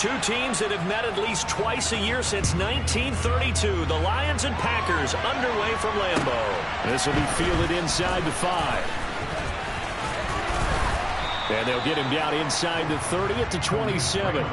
Two teams that have met at least twice a year since 1932. The Lions and Packers underway from Lambeau. This will be fielded inside the 5. And they'll get him down inside the 30 at the 27.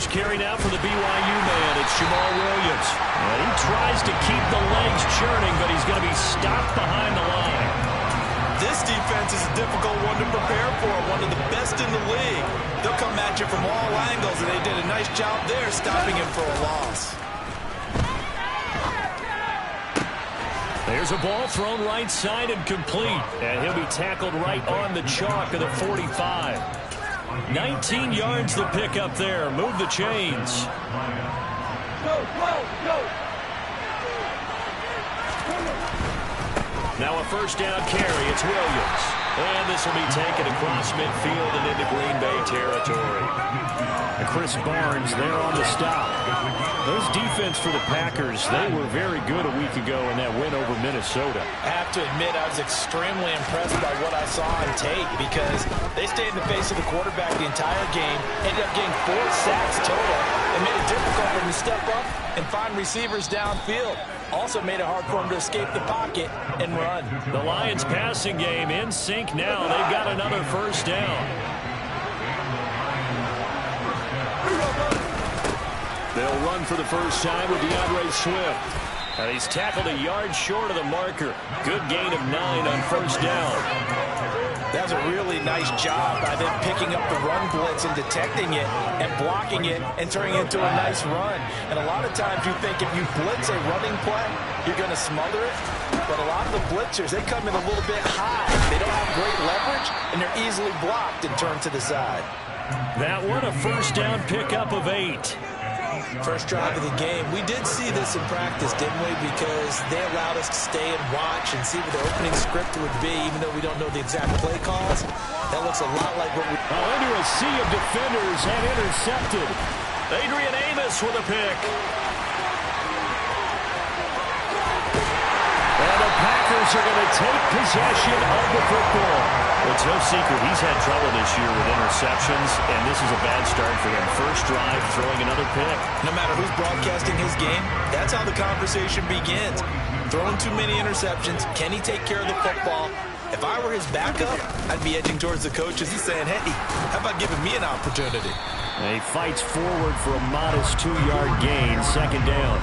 Carry now for the BYU man. It's Jamal Williams. And he tries to keep the legs churning, but he's going to be stopped behind the line. This defense is a difficult one to prepare for, one of the best in the league. They'll come at you from all angles, and they did a nice job there stopping him for a loss. There's a ball thrown right side and complete. And he'll be tackled right on the chalk of the 45. 19 yards to pick up there. Move the chains. Go, go, go. Now a first down carry. It's Williams. And this will be taken across midfield and into Green Bay territory. And Chris Barnes there on the stop. Those defense for the Packers, they were very good a week ago in that win over Minnesota. I have to admit, I was extremely impressed by what I saw on tape because they stayed in the face of the quarterback the entire game, ended up getting 4 sacks total, and made it difficult for him to step up and find receivers downfield. Also made it hard for him to escape the pocket and run. The Lions passing game in sync now. They've got another first down. They'll run for the first time with DeAndre Swift. And he's tackled a yard short of the marker. Good gain of 9 on first down. That was a really nice job by them picking up the run blitz and detecting it and blocking it and turning it into a nice run. And a lot of times you think if you blitz a running play, you're going to smother it. But a lot of the blitzers, they come in a little bit high. They don't have great leverage, and they're easily blocked and turned to the side. That one a first down pickup of 8. First drive of the game. We did see this in practice, didn't we? Because they allowed us to stay and watch and see what the opening script would be, even though we don't know the exact play calls. That looks a lot like what we... into a sea of defenders and intercepted. Adrian Amos with a pick. And the Packers are going to take possession of the football. Well, it's no secret he's had trouble this year with interceptions, and this is a bad start for him. First drive, throwing another pick. No matter who's broadcasting his game, that's how the conversation begins. Throwing too many interceptions. Can he take care of the football? If I were his backup, I'd be edging towards the coaches and saying, hey, how about giving me an opportunity? And he fights forward for a modest 2-yard gain, second down.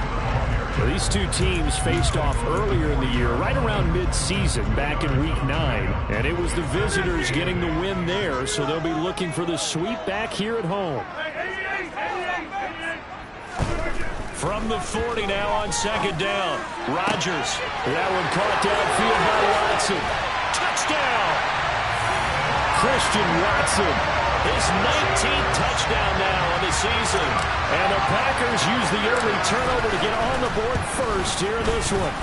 Well, these two teams faced off earlier in the year, right around mid-season, back in Week 9. And it was the visitors getting the win there, so they'll be looking for the sweep back here at home. From the 40 now on second down. Rodgers. That one caught downfield by Watson. Touchdown! Christian Watson. His 19th touchdown now on the season. And the Packers use the early turnover to get on the board first here in this one.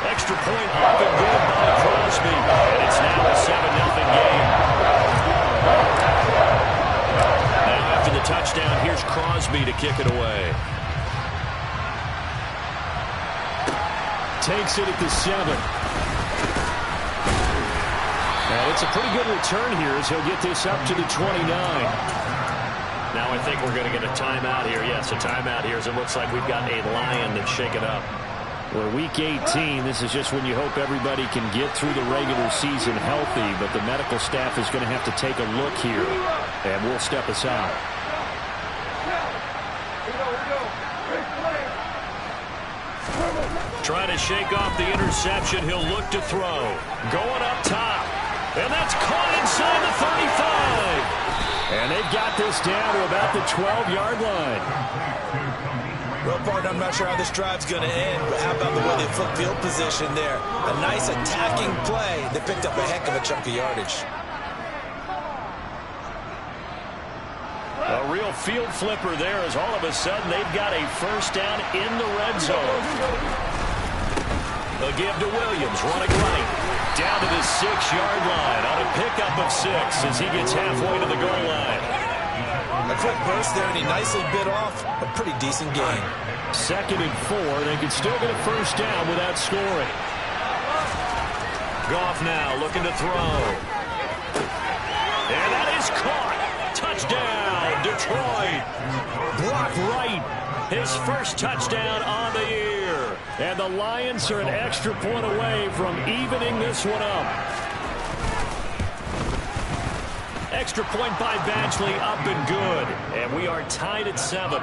Extra point up and good by Crosby. And it's now a 7-0 game. Now after the touchdown, here's Crosby to kick it away. Takes it at the 7. And it's a pretty good return here as he'll get this up to the 29. Now I think we're going to get a timeout here. Yes, a timeout here as it looks like we've got a Lion that's shaken up. Well, Week 18, this is just when you hope everybody can get through the regular season healthy, but the medical staff is going to have to take a look here, and we'll step aside. Trying to shake off the interception. He'll look to throw. Going up top. And that's caught inside the 35. And they've got this down to about the 12-yard line. Well, partner, I'm not sure how this drive's going to end, but how about the way they flip field position there? A nice attacking play that picked up a heck of a chunk of yardage. A real field flipper there as all of a sudden they've got a first down in the red zone. A give to Williams, running right, down to the 6-yard line on a pickup of 6 as he gets halfway to the goal line. A quick burst there, and he nicely bit off a pretty decent gain. 2nd and 4. They can still get a first down without scoring. Goff now looking to throw. And that is caught. Touchdown, Detroit. Blocked right. His first touchdown on the year. And the Lions are an extra point away from evening this one up. Extra point by Badgley, up and good. And we are tied at 7.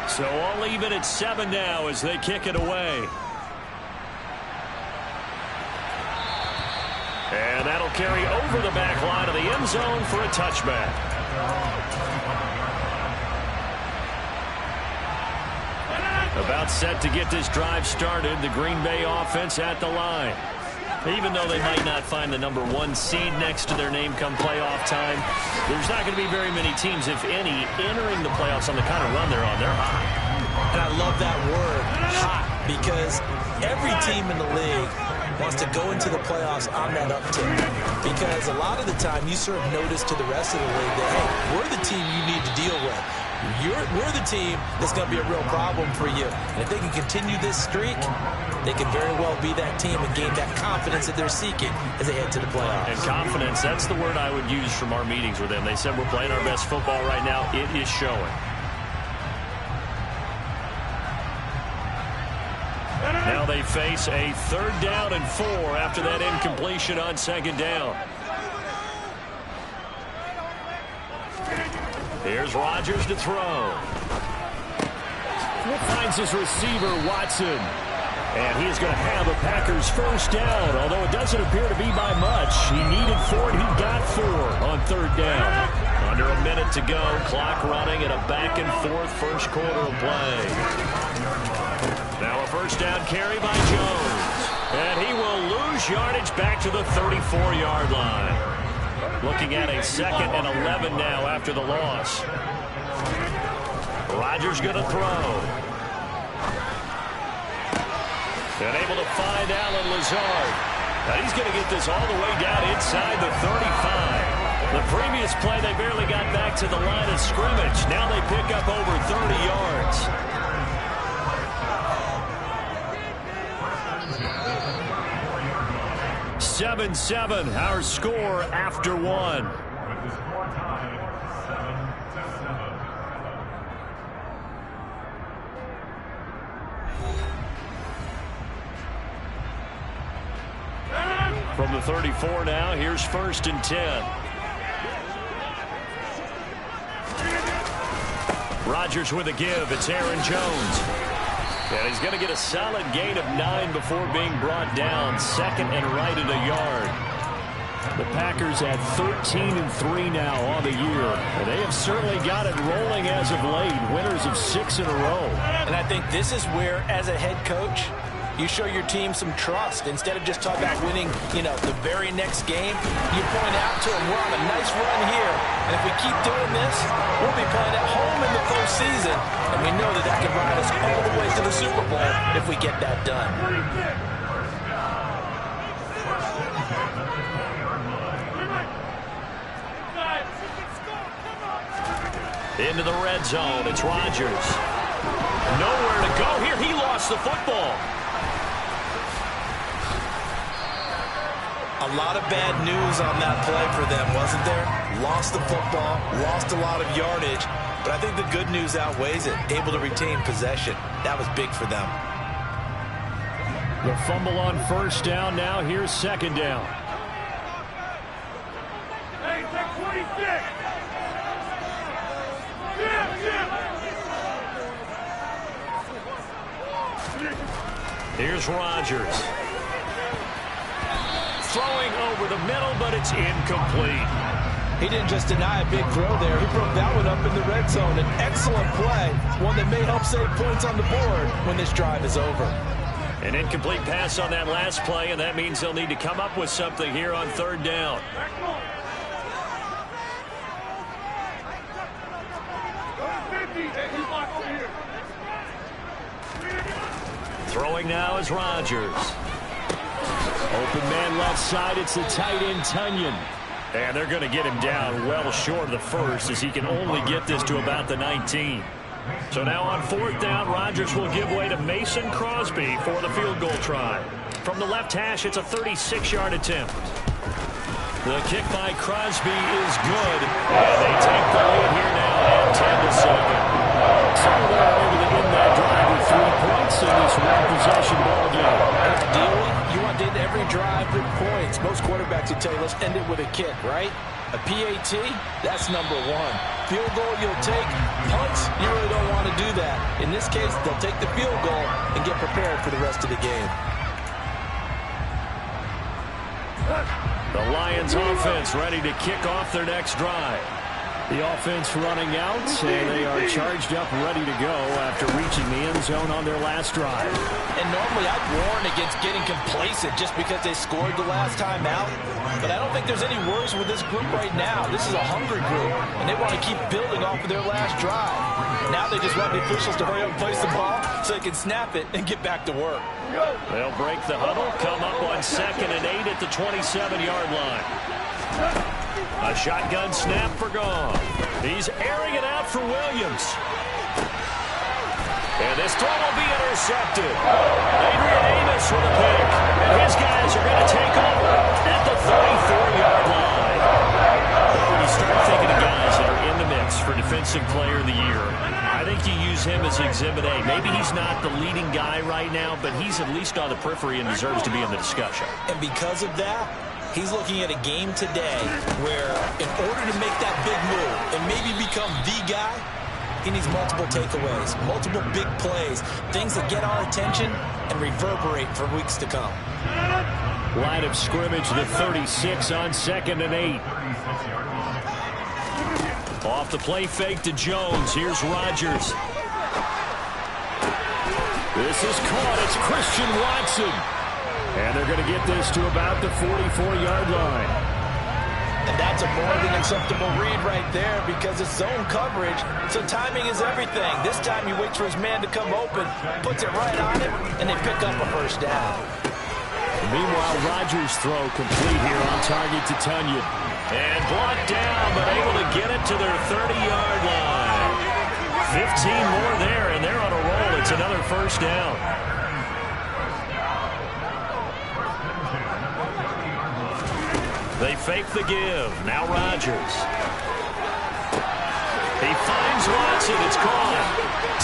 So all even at 7 now as they kick it away. And that'll carry over the back line of the end zone for a touchback. About set to get this drive started, the Green Bay offense at the line. Even though they might not find the number 1 seed next to their name come playoff time, there's not going to be very many teams, if any, entering the playoffs on the kind of run they're on. They're hot. And I love that word, hot, because every team in the league wants to go into the playoffs on that uptick. Because a lot of the time you serve notice to the rest of the league that, hey, we're the team you need to deal with. We're the team that's going to be a real problem for you. And if they can continue this streak, they can very well be that team and gain that confidence that they're seeking as they head to the playoffs. And confidence, that's the word I would use from our meetings with them. They said we're playing our best football right now. It is showing. Now they face a 3rd down and 4 after that incompletion on 2nd down. Here's Rodgers to throw. Finds his receiver, Watson. And he is going to have a Packers first down, although it doesn't appear to be by much. He needed 4, and he got 4 on 3rd down. Under a minute to go, clock running at a back-and-forth first quarter of play. Now a first down carry by Jones. And he will lose yardage back to the 34-yard line. Looking at a 2nd and 11 now after the loss. Rodgers going to throw. And able to find Allen Lazard. And he's going to get this all the way down inside the 35. The previous play, they barely got back to the line of scrimmage. Now they pick up over 30 yards. (7-7) our score after 1. From the 34 now, here's 1st and 10. Rodgers with a give. It's Aaron Jones. And he's going to get a solid gain of 9 before being brought down. 2nd and right at a yard. The Packers at 13-3 now on the year. And they have certainly got it rolling as of late. Winners of 6 in a row. And I think this is where, as a head coach, you show your team some trust. Instead of just talking about winning, the very next game, you point out to them, we're on a nice run here. And if we keep doing this, we'll be playing at home in the postseason. And we know that can ride us all the way to the Super Bowl if we get that done. Into the red zone. It's Rodgers. Nowhere to go here. He lost the football. A lot of bad news on that play for them, wasn't there? Lost the football, lost a lot of yardage, but I think the good news outweighs it. Able to retain possession. That was big for them. The fumble on 1st down. Now here's 2nd down. Hey, take 26. Here's Rodgers. throwing over the middle, but it's incomplete. He didn't just deny a big throw there. He broke that one up in the red zone. An excellent play, one that may help save points on the board when this drive is over. An incomplete pass on that last play, and that means they'll need to come up with something here on third down. Throwing now is Rodgers. Open man left side. It's the tight end, Tunyon. And they're going to get him down well short of the first, as he can only get this to about the 19. So now on fourth down, Rodgers will give way to Mason Crosby for the field goal try. From the left hash, it's a 36-yard attempt. The kick by Crosby is good. And they take the lead here now at 10-7. So they're able to end that drive with 3 points in this one-possession ball game. Ideally, you want to end every drive with points. Most quarterbacks would tell you, let's end it with a kick, right? A PAT, that's number one. Field goal, you'll take. Punts, you really don't want to do that. In this case, they'll take the field goal and get prepared for the rest of the game. The Lions offense ready to kick off their next drive. The offense running out, and they are charged up, ready to go after reaching the end zone on their last drive. And normally I'd warn against getting complacent just because they scored the last time out. But I don't think there's any worries with this group right now. This is a hungry group, and they want to keep building off of their last drive. Now they just want the officials to hurry up and place the ball so they can snap it and get back to work. They'll break the huddle, come up on 2nd and 8 at the 27-yard line. A shotgun snap for Goff. He's airing it out for Williams. And this throw will be intercepted. Adrian Amos with a pick. And his guys are going to take over at the 34-yard line. When you start thinking of guys that are in the mix for Defensive Player of the Year, I think you use him as Exhibit A. Maybe he's not the leading guy right now, but he's at least on the periphery and deserves to be in the discussion. And because of that, he's looking at a game today where in order to make that big move and maybe become the guy, he needs multiple takeaways, multiple big plays, things that get our attention and reverberate for weeks to come. Line of scrimmage, the 36 on 2nd and 8. Off the play fake to Jones. Here's Rodgers. This is caught. It's Christian Watson. And they're going to get this to about the 44-yard line. And that's a more than acceptable read right there because it's zone coverage, so timing is everything. This time he waits for his man to come open, puts it right on him, and they pick up a first down. Meanwhile, Rodgers' throw complete here on target to Tunyon. And blocked down, but able to get it to their 30-yard line. 15 more there, and they're on a roll. It's another first down. They fake the give. Now Rodgers. He finds Watson. It's caught.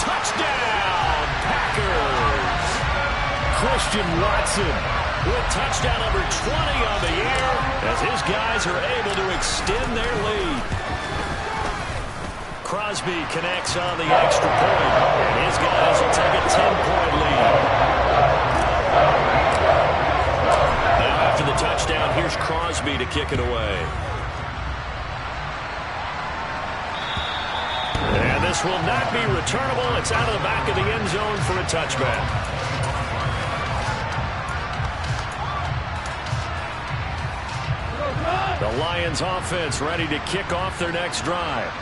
Touchdown, Packers. Christian Watson with touchdown number 20 on the year as his guys are able to extend their lead. Crosby connects on the extra point, and his guys will take a 10-point lead. After the touchdown, here's Crosby to kick it away. And this will not be returnable. It's out of the back of the end zone for a touchback. The Lions offense ready to kick off their next drive.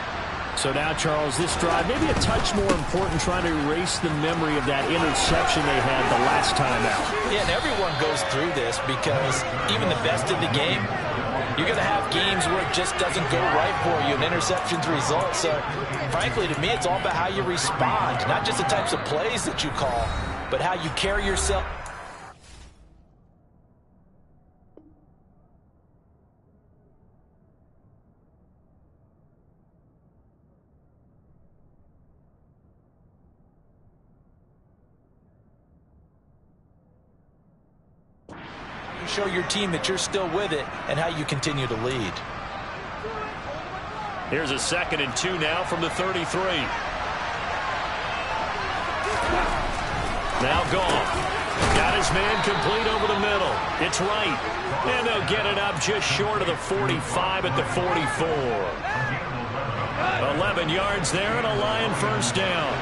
So now, Charles, this drive maybe a touch more important, trying to erase the memory of that interception they had the last time out. Yeah, and everyone goes through this because even the best in the game, you're going to have games where it just doesn't go right for you, and interceptions result. So, frankly, to me, it's all about how you respond, not just the types of plays that you call, but how you carry yourself. Show your team that you're still with it and how you continue to lead. Here's a 2nd and 2 now from the 33. Now Goff. Got His man complete over the middle. It's right. And they'll get it up just short of the 45 at the 44. 11 yards there and a Lion first down.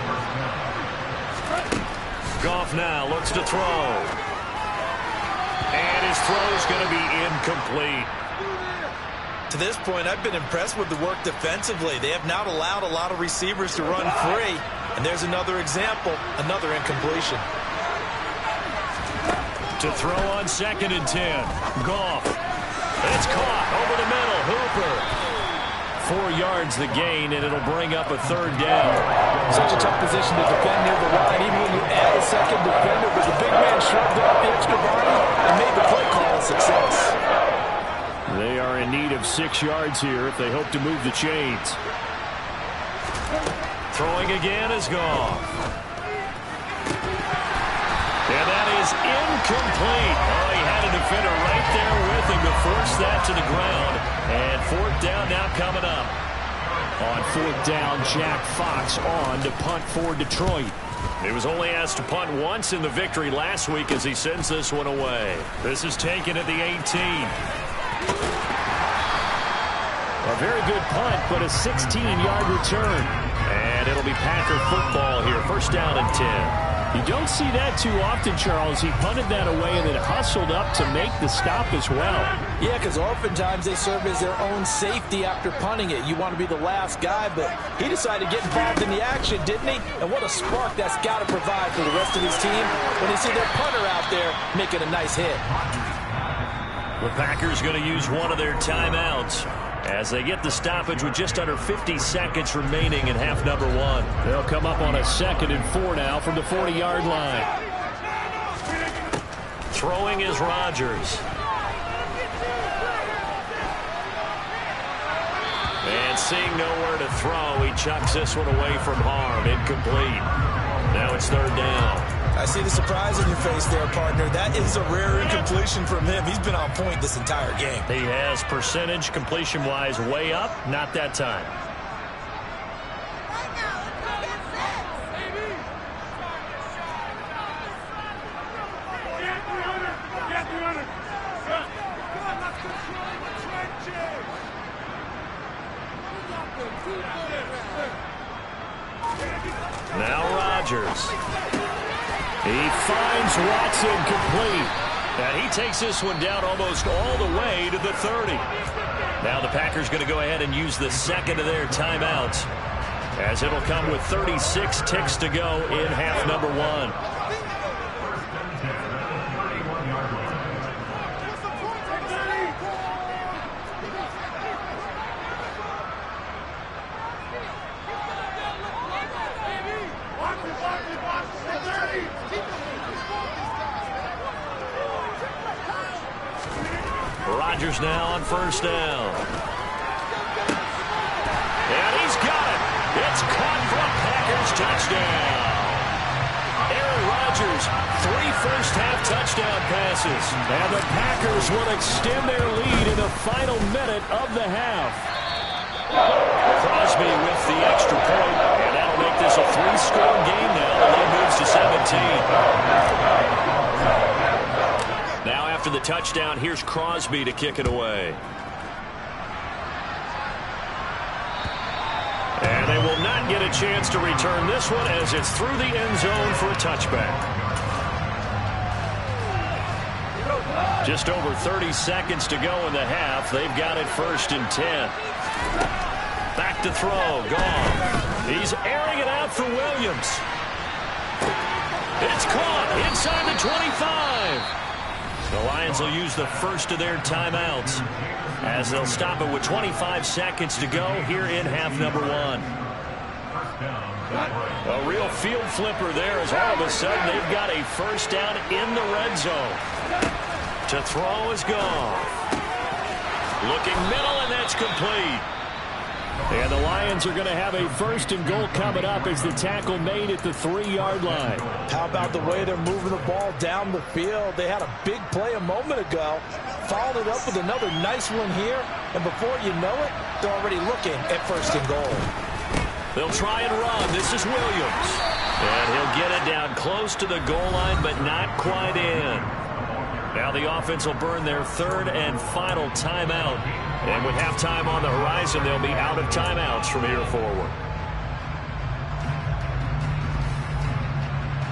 Goff now looks to throw. And his throw's going to be incomplete. To this point, I've been impressed with the work defensively. They have not allowed a lot of receivers to run free. And there's another example, another incompletion. To throw on 2nd and 10. Goff. It's caught over the middle. Hooper. 4 yards the gain, and it'll bring up a 3rd down. Such a tough position to defend near the line. Even when you add a second defender, but the big man shrugged off the extra body and made the play call a success. They are in need of 6 yards here if they hope to move the chains. Throwing again is Goff. And that is incomplete. Oh, he had a defender right there with him to force that to the ground. And 4th down now coming up. On 4th down, Jack Fox on to punt for Detroit. He was only asked to punt once in the victory last week as he sends this one away. This is taken at the 18. A very good punt, but a 16-yard return. And it'll be Packer football here. 1st down and 10. You don't see that too often, Charles. He punted that away and then hustled up to make the stop as well. Yeah, because oftentimes they serve as their own safety after punting it. You want to be the last guy, but he decided to get involved in the action, didn't he? And what a spark that's got to provide for the rest of his team when they see their punter out there making a nice hit. The Packers going to use one of their timeouts as they get the stoppage with just under 50 seconds remaining in half number 1. They'll come up on a 2nd and 4 now from the 40-yard line. Throwing is Rodgers. And seeing nowhere to throw, he chucks this one away from harm. Incomplete. Now it's 3rd down. I see the surprise in your face there, partner. That is a rare incompletion from him. He's been on point this entire game. He has percentage completion-wise way up. Not that time. Now Rodgers. He finds Watson complete. And he takes this one down almost all the way to the 30. Now the Packers going to go ahead and use the 2nd of their timeouts, as it'll come with 36 ticks to go in half number 1. Rodgers now on 1st down. And he's got it. It's caught for a Packers touchdown. Aaron Rodgers, 3 first-half touchdown passes. And the Packers will extend their lead in the final minute of the half. Crosby with the extra point, and that'll make this a 3-score game now. The lead moves to 17. Now after the touchdown, here's Crosby to kick it away. And they will not get a chance to return this one as it's through the end zone for a touchback. Just over 30 seconds to go in the half. They've got it 1st and 10. Back to throw. Goff. He's airing it out for Williams. It's caught inside the 25. The Lions will use the 1st of their timeouts as they'll stop it with 25 seconds to go here in half number 1. A real field flipper there as all of a sudden they've got a 1st down in the red zone. To throw is Goff. Looking middle, and that's complete. And the Lions are going to have a 1st and goal coming up as the tackle made at the 3-yard line. How about the way they're moving the ball down the field? They had a big play a moment ago, followed it up with another nice one here, and before you know it, they're already looking at 1st and goal. They'll try and run. This is Williams. And he'll get it down close to the goal line, but not quite in. Now the offense will burn their third and final timeout. And with halftime on the horizon, they'll be out of timeouts from here forward.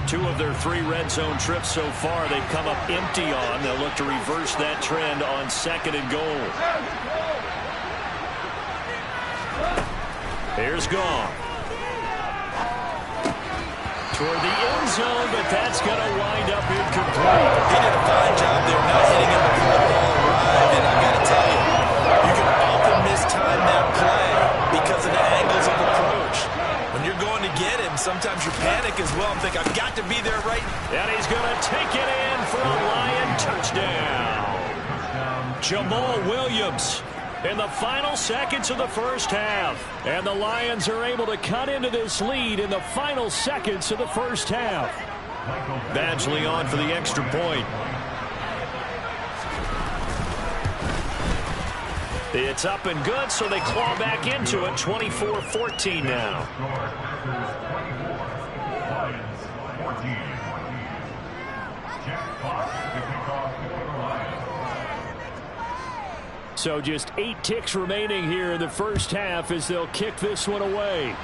2 of their 3 red zone trips so far they've come up empty on. They'll look to reverse that trend on second and goal. Here's Goff. Toward the end zone, but that's going to wind up incomplete. He did a fine job there not hitting him before the ball arrived, and I've got to tell you, you can often mistime that play because of the angles of approach. When you're going to get him, sometimes you panic as well and think, I've got to be there right. And he's going to take it in for a Lion touchdown. Jamal Williams in the final seconds of the first half. And the Lions are able to cut into this lead in the final seconds of the first half. Badgley on for the extra point. It's up and good, so they claw back into it. 24-14 now. So just 8 ticks remaining here in the first half as they'll kick this one away.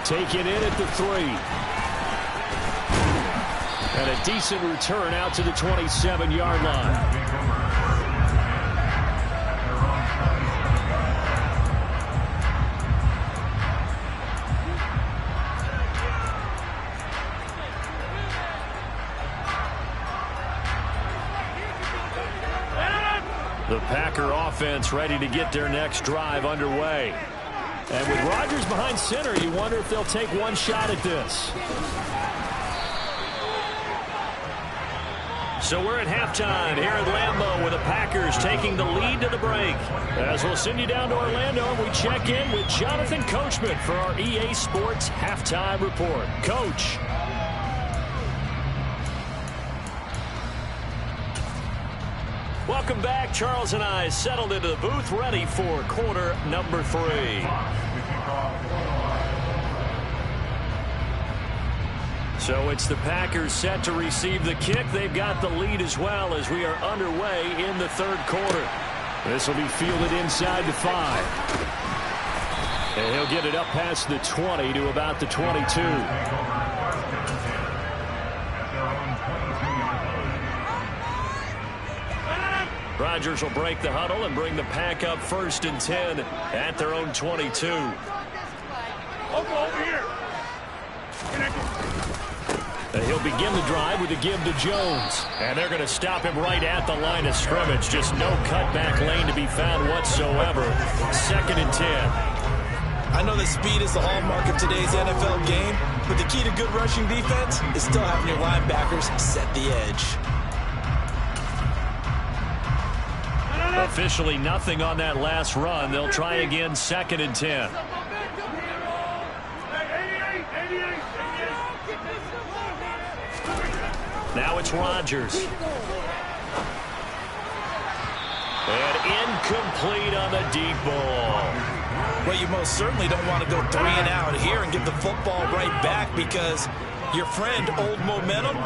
Take it in at the 3. And a decent return out to the 27-yard line. The Packer offense ready to get their next drive underway. And with Rodgers behind center, you wonder if they'll take one shot at this. So we're at halftime here at Lambeau with the Packers taking the lead to the break. As we'll send you down to Orlando, and we check in with Jonathan Coachman for our EA Sports Halftime Report. Coach. Welcome back. Charles and I settled into the booth ready for quarter number 3. So it's the Packers set to receive the kick. They've got the lead as well as we are underway in the third quarter. This will be fielded inside the 5. And he'll get it up past the 20 to about the 22. Rodgers will break the huddle and bring the Pack up 1st and 10 at their own 22. Over here. He'll begin the drive with a give to Jones. And they're going to stop him right at the line of scrimmage. Just no cutback lane to be found whatsoever. 2nd and 10. I know that speed is the hallmark of today's NFL game, but the key to good rushing defense is still having your linebackers set the edge. Officially nothing on that last run. They'll try again 2nd and 10. Now it's Rodgers. And incomplete on the deep ball. Well, you most certainly don't want to go 3 and out here and give the football right back because your friend, Old Momentum,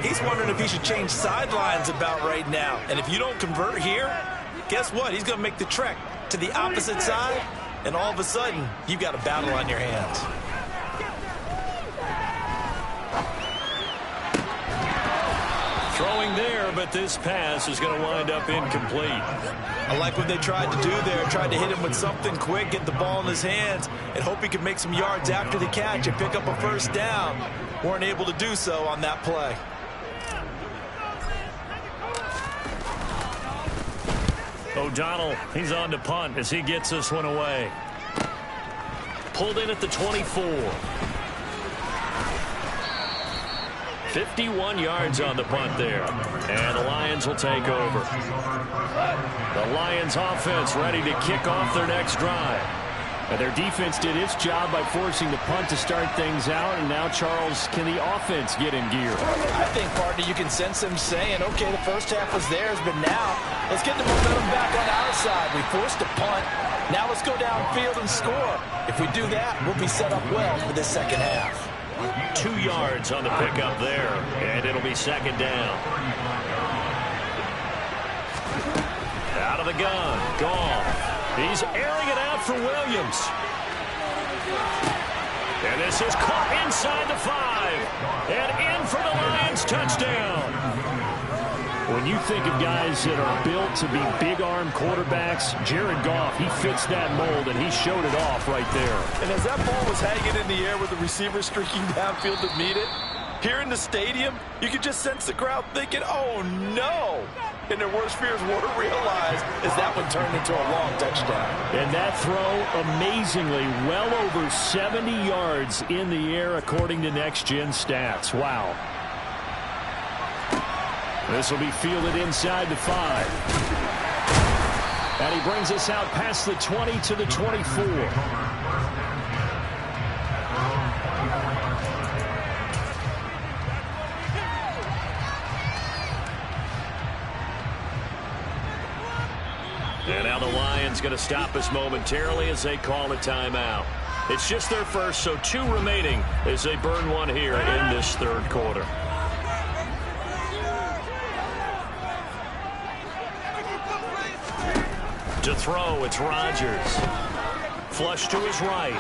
he's wondering if he should change sidelines about right now. And if you don't convert here, guess what? He's going to make the trek to the opposite side, and all of a sudden, you've got a battle on your hands. Throwing there, but this pass is going to wind up incomplete. I like what they tried to do there. Tried to hit him with something quick, get the ball in his hands, and hope he could make some yards after the catch and pick up a 1st down. Weren't able to do so on that play. O'Donnell, he's on to punt as he gets this one away. Pulled in at the 24. 51 yards on the punt there. And the Lions will take over. The Lions offense ready to kick off their next drive. And their defense did its job by forcing the punt to start things out. And now, Charles, can the offense get in gear? I think, partner, you can sense them saying, okay, the first half was theirs, but now let's get the momentum back on our side. We forced a punt. Now let's go downfield and score. If we do that, we'll be set up well for this second half. 2 yards on the pickup there, and it'll be second down. Out of the gun, Goff. He's airing it out for Williams. And this is caught inside the 5. And in for the Lions touchdown. When you think of guys that are built to be big-arm quarterbacks, Jared Goff, he fits that mold, and he showed it off right there. And as that ball was hanging in the air with the receiver streaking downfield to meet it, here in the stadium, you could just sense the crowd thinking, oh, no. And their worst fears were realized as that one turned into a long touchdown. And that throw, amazingly, well over 70 yards in the air, according to Next Gen Stats. Wow. This will be fielded inside the 5. And he brings us out past the 20 to the 24. And now the Lions going to stop us momentarily as they call a timeout. It's just their first, so 2 remaining as they burn one here in this third quarter. To throw, it's Rodgers. Flush to his right.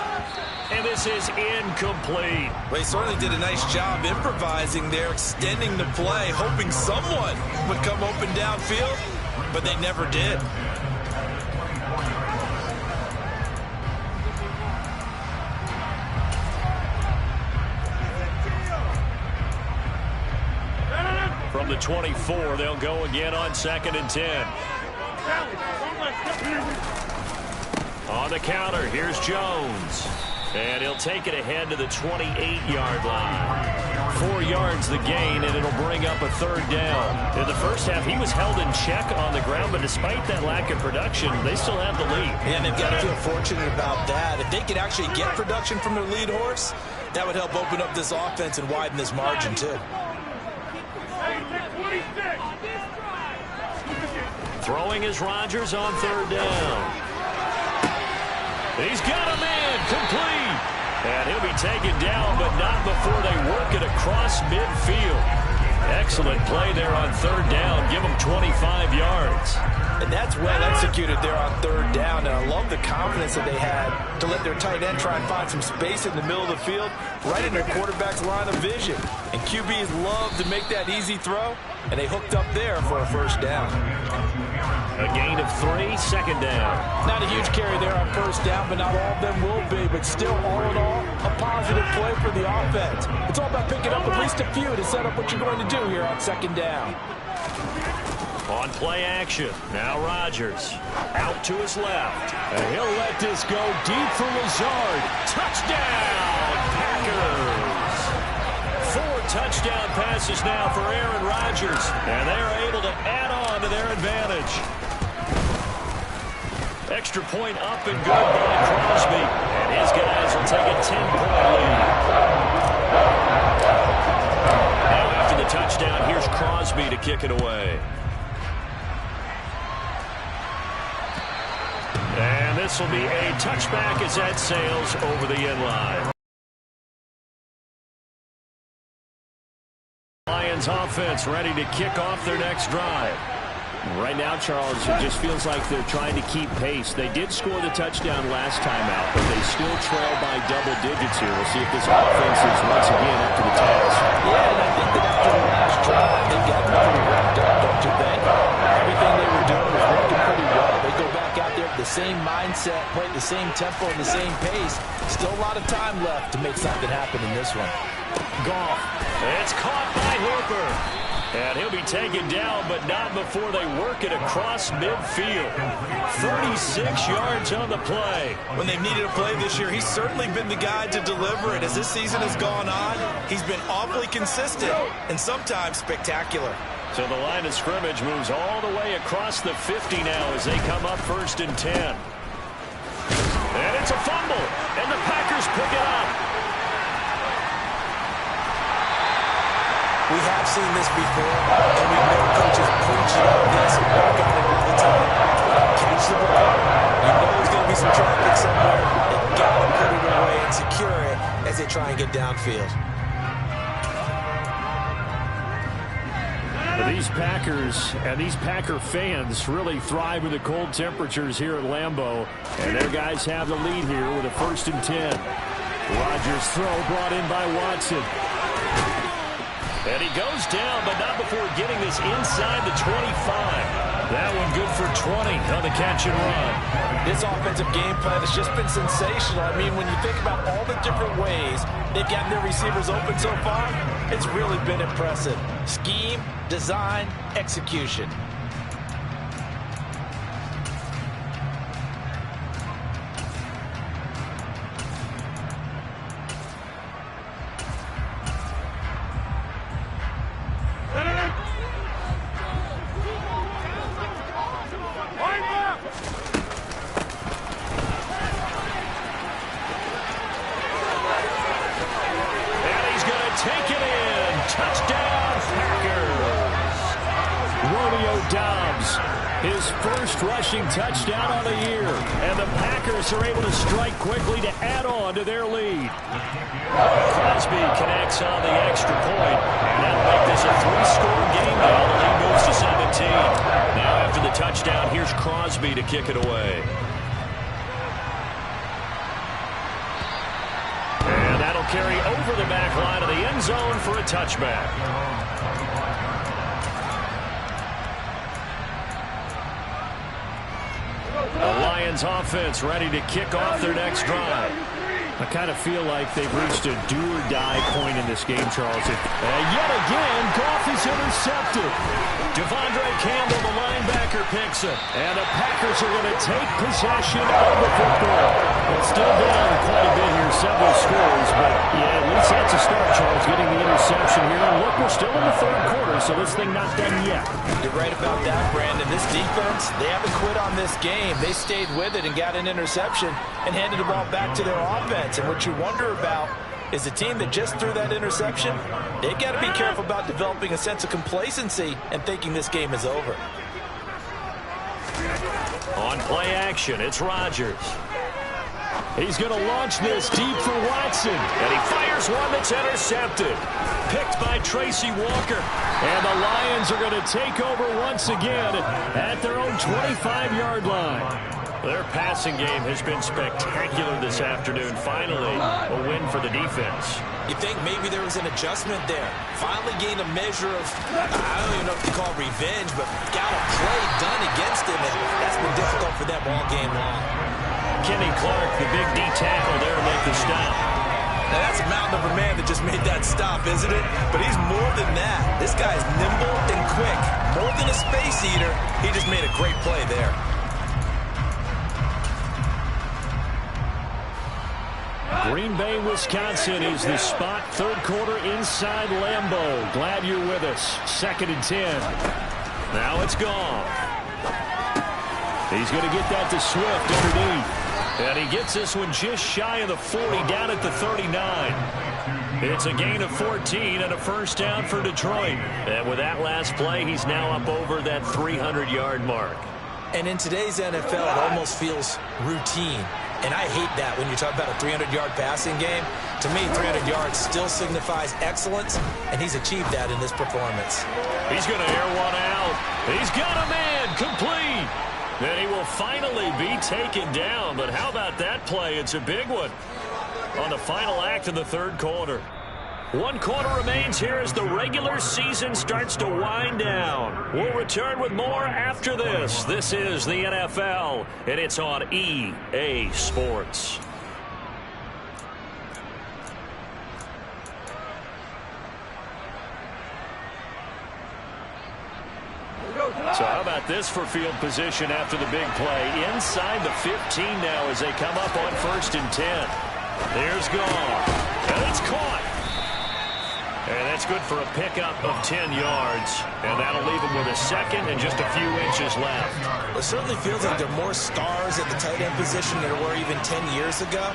And this is incomplete. Well, he certainly did a nice job improvising there, extending the play, hoping someone would come open downfield, but they never did. From the 24, they'll go again on 2nd and 10. On the counter, here's Jones. And he'll take it ahead to the 28-yard line. 4 yards the gain, and it'll bring up a third down. In the first half, he was held in check on the ground, but despite that lack of production, they still have the lead. Yeah, and they've got to feel fortunate about that. If they could actually get production from their lead horse, that would help open up this offense and widen this margin, too. Throwing is Rodgers on third down. He's got a man, complete. And he'll be taken down, but not before they work it across midfield. Excellent play there on third down. Give him 25 yards. And that's well executed there on third down. And I love the confidence that they had to let their tight end try and find some space in the middle of the field, right in their quarterback's line of vision. And QBs love to make that easy throw, and they hooked up there for a first down. A gain of 3, second down. Not a huge carry there on first down, but not all of them will be. But still, all in all, a positive play for the offense. It's all about picking up at least a few to set up what you're going to do here on second down. On play action, now Rodgers. Out to his left. And he'll let this go deep for Lazard. Touchdown, Packers! 4 touchdown passes now for Aaron Rodgers. And they're able to add on to their advantage. Extra point up and good by Crosby. And his guys will take a 10-point lead. Now after the touchdown, here's Crosby to kick it away. And this will be a touchback as that sails over the end line. Lions offense ready to kick off their next drive. Right now, Charles, it just feels like they're trying to keep pace. They did score the touchdown last time out, but they still trail by double digits here. We'll see if this offense is once again up to the task. Yeah, and I think that after the last drive, they got pretty wrapped up, don't you think? Everything they were doing was working pretty well. They go back out there with the same mindset, play at the same tempo and the same pace. Still a lot of time left to make something happen in this one. Goff. It's caught by Hooper. And he'll be taken down, but not before they work it across midfield. 36 yards on the play. When they've needed a play this year, he's certainly been the guy to deliver it. As this season has gone on, he's been awfully consistent and sometimes spectacular. So the line of scrimmage moves all the way across the 50 now as they come up 1st and 10. And It's a fumble, and the Packers pick it up. We have seen this before, and we've known coaches preach about this and work on it all the time. Catch the ball. You know there's going to be some traffic somewhere. They've got to put it away and secure it as they try and get downfield. These Packers and these Packer fans really thrive in the cold temperatures here at Lambeau. And their guys have the lead here with a 1st and 10. Rodgers' throw brought in by Watson. And he goes down, but not before getting this inside the 25. That one good for 20 on the catch and run. This offensive game plan has just been sensational. I mean, when you think about all the different ways they've gotten their receivers open so far, it's really been impressive. Scheme, design, execution. His first rushing touchdown on the year. And the Packers are able to strike quickly to add on to their lead. Crosby connects on the extra point. And that'll make this a 3-score game now. The lead moves to 17. Now after the touchdown, here's Crosby to kick it away. And that'll carry over the back line of the end zone for a touchback. The Lions offense ready to kick off their next drive. I kind of feel like they've reached a do-or-die point in this game, Charles. And yet again, Goff is intercepted. Devondre Campbell, the linebacker, picks it. And the Packers are going to take possession of the football. It's still down quite a bit here, several scores. But, yeah, at least that's a start, Charles, getting the interception here. And look, we're still in the 3rd quarter, so this thing not done yet. You're right about that, Brandon. This defense, they haven't quit on this game. They stayed with it and got an interception and handed the ball back to their offense. And what you wonder about is the team that just threw that interception, they got to be careful about developing a sense of complacency and thinking this game is over. On play action, it's Rodgers. He's going to launch this deep for Watson. And he fires one that's intercepted. Picked by Tracy Walker. And the Lions are going to take over once again at their own 25-yard line. Their passing game has been spectacular this afternoon. Finally, a win for the defense. You think maybe there was an adjustment there. Finally gained a measure of, I don't even know if you call it revenge, but got a play done against him, and that's been difficult for them all game long. Kenny Clark, the big D tackle there, make the stop. Now that's a mountain of a man that just made that stop, isn't it? But he's more than that. This guy's nimble and quick. More than a space eater, he just made a great play there. Green Bay, Wisconsin is the spot. 3rd quarter inside Lambeau. Glad you're with us. 2nd and 10. Now it's gone. He's going to get that to Swift underneath. And he gets this one just shy of the 40, down at the 39. It's a gain of 14 and a 1st down for Detroit. And with that last play, he's now up over that 300-yard mark. And in today's NFL, it almost feels routine. And I hate that when you talk about a 300-yard passing game. To me, 300 yards still signifies excellence, and he's achieved that in this performance. He's going to air one out. He's got a man complete. Then he will finally be taken down. But how about that play? It's a big one on the final act of the 3rd quarter. 1 quarter remains here as the regular season starts to wind down. We'll return with more after this. This is the NFL, and it's on EA Sports. So how about this for field position after the big play? Inside the 15 now as they come up on 1st and 10. There's Goff. And it's caught. And that's good for a pickup of 10 yards. And that'll leave him with a second and just a few inches left. It certainly feels like there are more stars at the tight end position than there were even 10 years ago.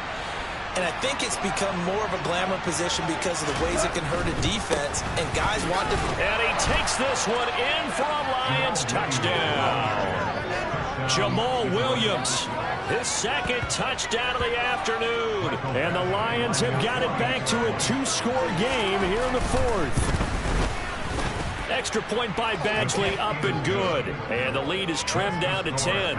And I think it's become more of a glamour position because of the ways it can hurt a defense. And guys want to... And he takes this one in for a Lions touchdown. Jamal Williams, his second touchdown of the afternoon. And the Lions have got it back to a 2-score game here in the fourth. Extra point by Badgley, up and good. And the lead is trimmed down to 10.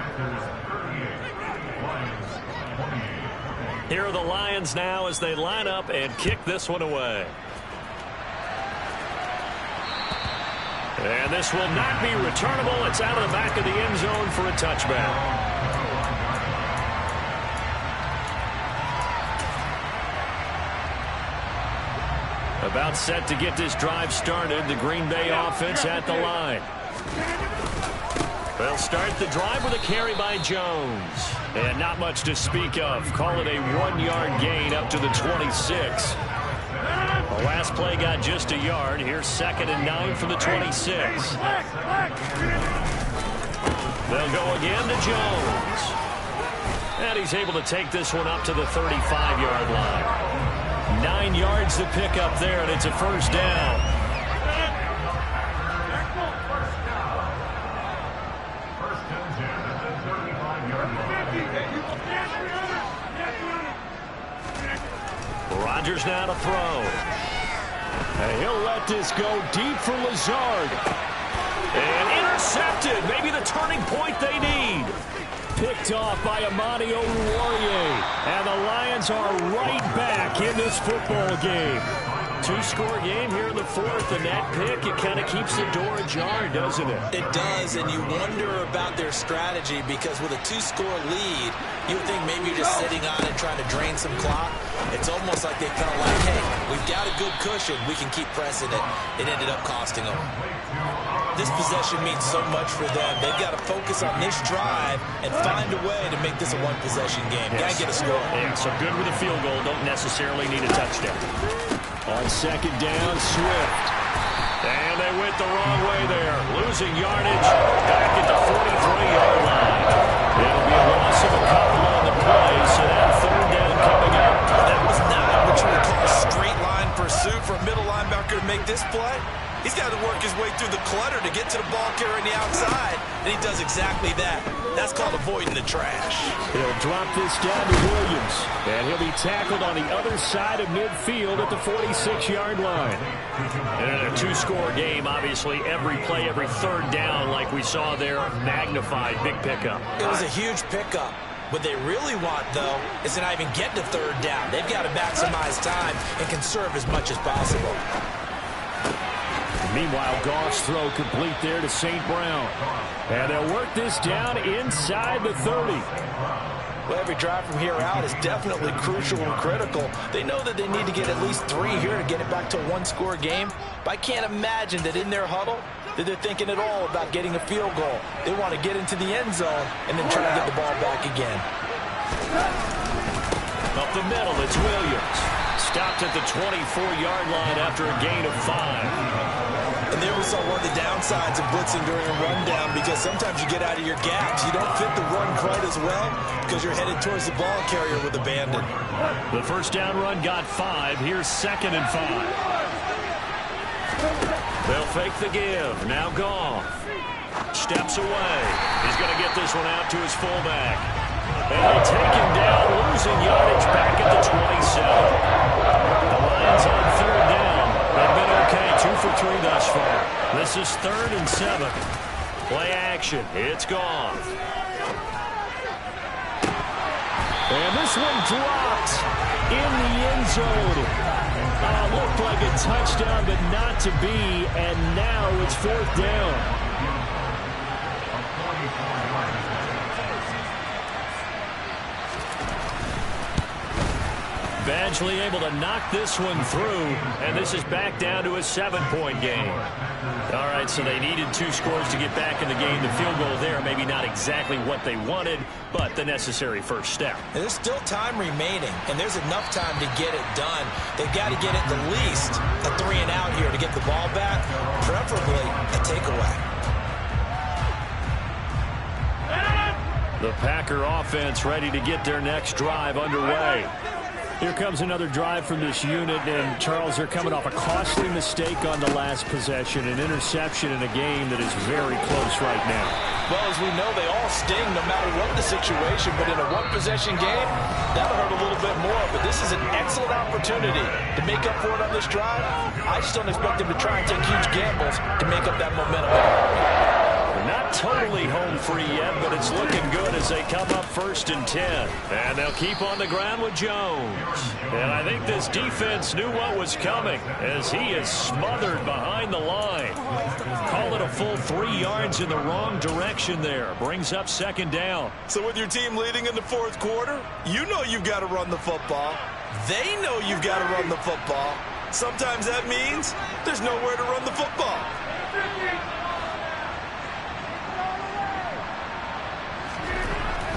Here are the Lions now as they line up and kick this one away. And this will not be returnable. It's out of the back of the end zone for a touchback. About set to get this drive started. The Green Bay offense at the line. They'll start the drive with a carry by Jones. And not much to speak of. Call it a 1-yard gain up to the 26. The last play got just a yard. Here's 2nd and 9 from the 26. They'll go again to Jones. And he's able to take this one up to the 35-yard line. 9 yards to pick up there, and it's a first down. Rodgers now to throw. And he'll let this go deep for Lazard. And intercepted. Maybe the turning point they need. Picked off by Amani Oruwariye. And the Lions are right back in this football game. 2-score game here in the fourth, and that pick, it kind of keeps the door ajar, doesn't it? It does, and you wonder about their strategy because with a 2-score lead, you would think maybe you're just sitting on it trying to drain some clock. It's almost like they felt like, hey, we've got a good cushion. We can keep pressing it. It ended up costing them. This possession means so much for them. They've got to focus on this drive and find a way to make this a one-possession game. Yes. Got to get a score. Yeah, so good with a field goal. Don't necessarily need a touchdown. On 2nd down, Swift. And they went the wrong way there. Losing yardage back at the 43-yard line. It'll be a loss of a couple on the play, so that 3rd down coming up. That was not what you would call a straight line pursuit for a middle linebacker to make this play. He's got to work his way through the clutter to get to the ball carrier on the outside, and he does exactly that. That's called avoiding the trash. He'll drop this down to Williams, and he'll be tackled on the other side of midfield at the 46-yard line. And in a 2-score game, obviously, every play, every 3rd down, like we saw there, magnified, big pickup. It was a huge pickup. What they really want, though, is to not even get to 3rd down. They've got to maximize time and conserve as much as possible. Meanwhile, Goff's throw complete there to St. Brown. And they'll work this down inside the 30. Well, every drive from here out is definitely crucial and critical. They know that they need to get at least 3 here to get it back to a 1-score game. But I can't imagine that in their huddle that they're thinking at all about getting a field goal. They want to get into the end zone and then try to get the ball back again. Up the middle, it's Williams. Stopped at the 24-yard line after a gain of 5. And there we saw one of the downsides of blitzing during a rundown because sometimes you get out of your gaps. You don't fit the run quite as well because you're headed towards the ball carrier with abandon. The first down run got 5. Here's 2nd and 5. They'll fake the give. Now Goff. Steps away. He's going to get this one out to his fullback. And they'll take him down, losing yardage back at the 27. The Lions on 3rd down. They've been okay, 2 for 3 thus far. This is 3rd and 7. Play action. It's Goff. And this one dropped in the end zone. Looked like a touchdown, but not to be. And now it's 4th down. Eventually able to knock this one through, and this is back down to a 7-point game. All right, so they needed 2 scores to get back in the game. The field goal there, maybe not exactly what they wanted, but the necessary first step. And there's still time remaining, and there's enough time to get it done. They've got to get at the least a 3-and-out here to get the ball back, preferably a takeaway. The Packer offense ready to get their next drive underway. Here comes another drive from this unit, and Charles, they're coming off a costly mistake on the last possession, an interception in a game that is very close right now. Well, as we know, they all sting no matter what the situation, but in a one-possession game, that'll hurt a little bit more. But this is an excellent opportunity to make up for it on this drive. I just don't expect them to try and take huge gambles to make up that momentum. Not totally home free yet, but it's looking good as they come up 1st and 10. And they'll keep on the ground with Jones. And I think this defense knew what was coming as he is smothered behind the line. Call it a full 3 yards in the wrong direction there. Brings up 2nd down. So with your team leading in the 4th quarter, you know you've got to run the football. They know you've got to run the football. Sometimes that means there's nowhere to run the football.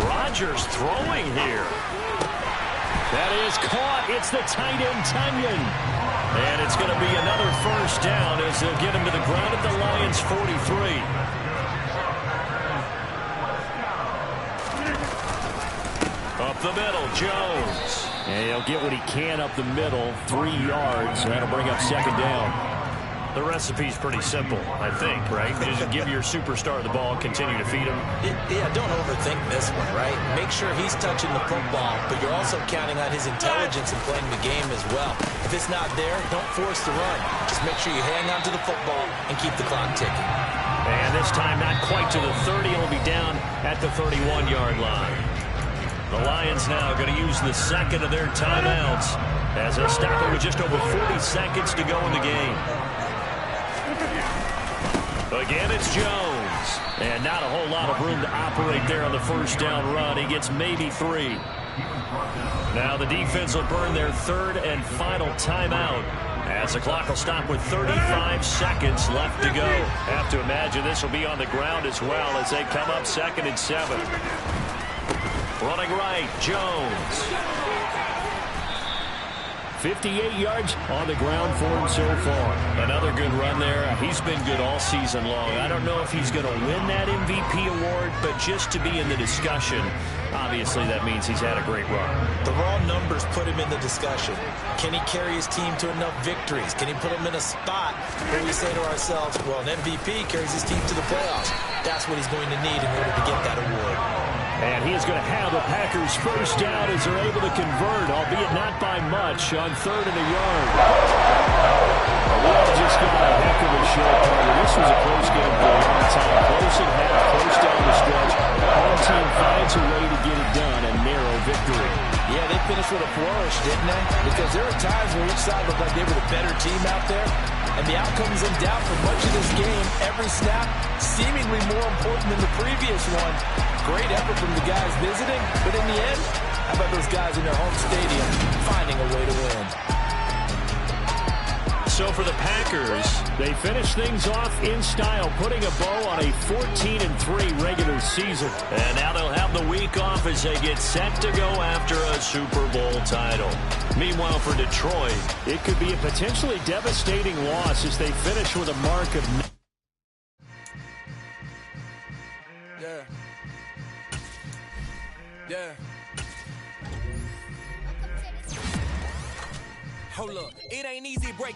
Rodgers throwing here. That is caught. It's the tight end, Tunyon. And it's going to be another 1st down as they'll get him to the ground at the Lions' 43. Up the middle, Jones. And he'll get what he can up the middle, 3 yards. And that'll bring up 2nd down. The recipe's pretty simple, I think, right? Just give your superstar the ball, continue to feed him. Yeah, don't overthink this one, right? Make sure he's touching the football, but you're also counting on his intelligence in playing the game as well. If it's not there, don't force the run. Just make sure you hang on to the football and keep the clock ticking. And this time not quite to the 30. It'll be down at the 31-yard line. The Lions now going to use the 2nd of their timeouts as they'll stop it with just over 40 seconds to go in the game. Again, it's Jones. And not a whole lot of room to operate there on the 1st down run. He gets maybe 3. Now the defense will burn their 3rd and final timeout as the clock will stop with 35 seconds left to go. Have to imagine this will be on the ground as well as they come up 2nd and 7. Running right, Jones. 58 yards on the ground for him so far. Another good run there. He's been good all season long. I don't know if he's going to win that MVP award, but just to be in the discussion, obviously that means he's had a great run. The raw numbers put him in the discussion. Can he carry his team to enough victories? Can he put him in a spot where we say to ourselves, well, an MVP carries his team to the playoffs. That's what he's going to need in order to get that award. And he is going to have the Packers 1st down as they're able to convert, albeit not by much, on 3rd and a yard. Well, just got a heck of a show, Carter. This was a close game for a long time. Close at half, close down the stretch. Home team finds a way to get it done, a narrow victory. Yeah, they finished with a flourish, didn't they? Because there were times where each side looked like they were the better team out there. And the outcome is in doubt for much of this game. Every snap seemingly more important than the previous one. Great effort from the guys visiting, but in the end, how about those guys in their home stadium finding a way to win? So for the Packers, they finish things off in style, putting a bow on a 14-3 regular season. And now they'll have the week off as they get set to go after a Super Bowl title. Meanwhile, for Detroit, it could be a potentially devastating loss as they finish with a mark of... Yeah. Hold up. It ain't easy breaking